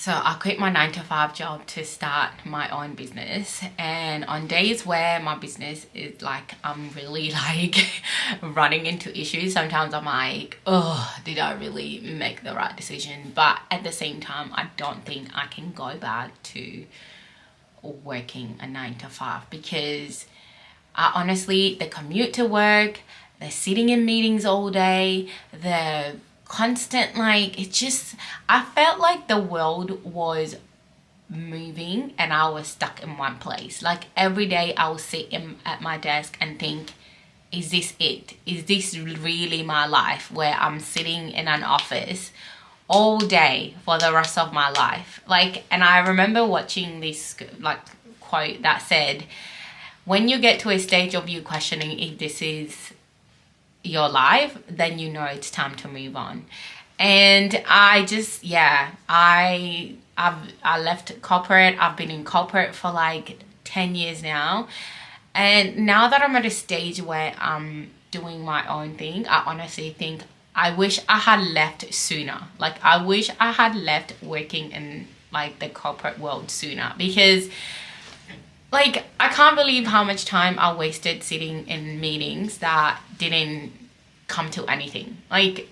So I quit my 9 to 5 job to start my own business, and on days where my business is like I'm really like running into issues, sometimes I'm like, oh, did I really make the right decision? But at the same time, I don't think I can go back to working a 9 to 5 because honestly, the commute to work, the sitting in meetings all day, the constant, like, it just, I felt like the world was moving and I was stuck in one place. Like every day I would sit at my desk and think, is this it? Is this really my life, where I'm sitting in an office all day for the rest of my life? Like, and I remember watching this like quote that said, when you get to a stage of you questioning if this is your life, then you know it's time to move on. And I just, yeah, I left corporate. I've been in corporate for like 10 years now, and now that I'm at a stage where I'm doing my own thing, I honestly think I wish I had left sooner. Like I wish I had left working in like the corporate world sooner, because like, I can't believe how much time I wasted sitting in meetings that didn't come to anything. Like,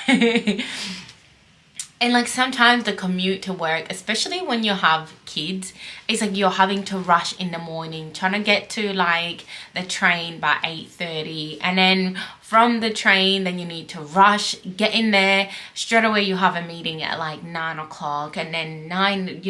and like sometimes the commute to work, especially when you have kids, it's like you're having to rush in the morning, trying to get to like the train by 8:30, and then from the train, then you need to rush, get in there, straight away you have a meeting at like 9 o'clock, and then 9,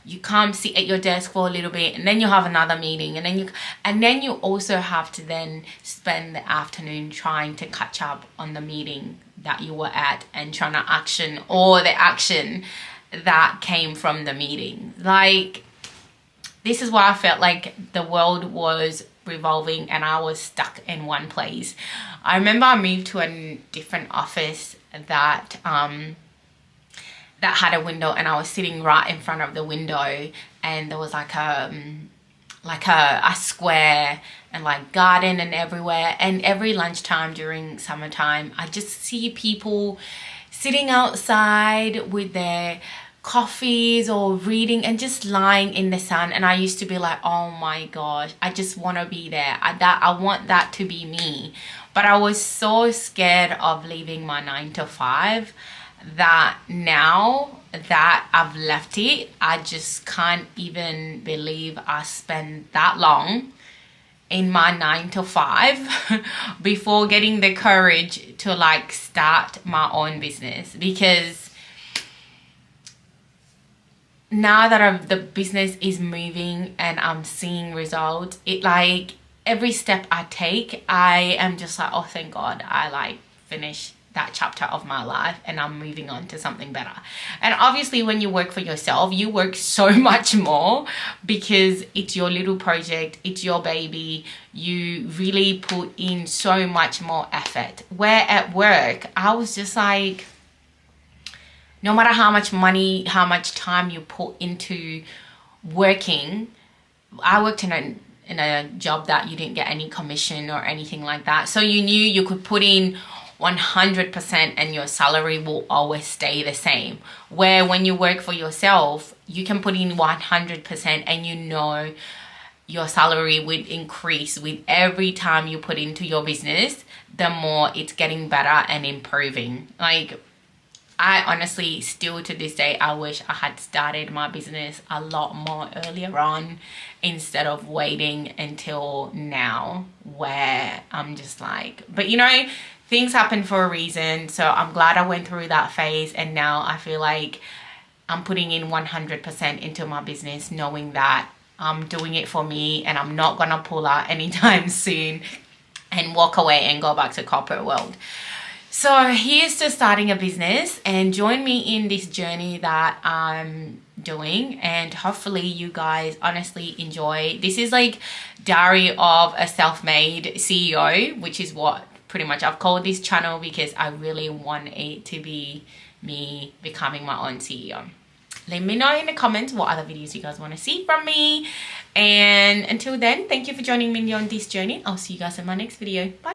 you can't sit at your desk for a little bit, and then you have another meeting, and then you also have to then spend the afternoon trying to catch up on the meeting that you were at and trying to action all the action that came from the meeting. Like, this is why I felt like the world was revolving and I was stuck in one place. I remember I moved to a different office that had a window, and I was sitting right in front of the window, and there was like a square and like garden and everywhere, and every lunchtime during summertime I just see people sitting outside with their coffees or reading and just lying in the sun, and I used to be like, oh my gosh, I just want to be there. I want that to be me. But I was so scared of leaving my 9 to 5 that now that I've left it, I just can't even believe I spent that long in my 9 to 5 before getting the courage to like start my own business. Because now that the business is moving and I'm seeing results, it like every step I take, I am just like, oh, thank God I like finished that chapter of my life and I'm moving on to something better. And obviously when you work for yourself, you work so much more because it's your little project, it's your baby. You really put in so much more effort. Where at work, I was just like, no matter how much money, how much time you put into working, I worked in a job that you didn't get any commission or anything like that. So you knew you could put in 100% and your salary will always stay the same. Where when you work for yourself, you can put in 100% and you know your salary would increase with every time you put into your business. The more it's getting better and improving. Like, I honestly still to this day, I wish I had started my business a lot more earlier on instead of waiting until now, where I'm just like, but things happen for a reason. So I'm glad I went through that phase, and now I feel like I'm putting in 100% into my business, knowing that I'm doing it for me and I'm not gonna pull out anytime soon and walk away and go back to corporate world. So here's to starting a business, and join me in this journey that I'm doing, and hopefully you guys honestly enjoy. This is like Diary of a Self-Made CEO, which is what pretty much I've called this channel, because I really want it to be me becoming my own CEO. Let me know in the comments what other videos you guys want to see from me. And until then, thank you for joining me on this journey. I'll see you guys in my next video. Bye.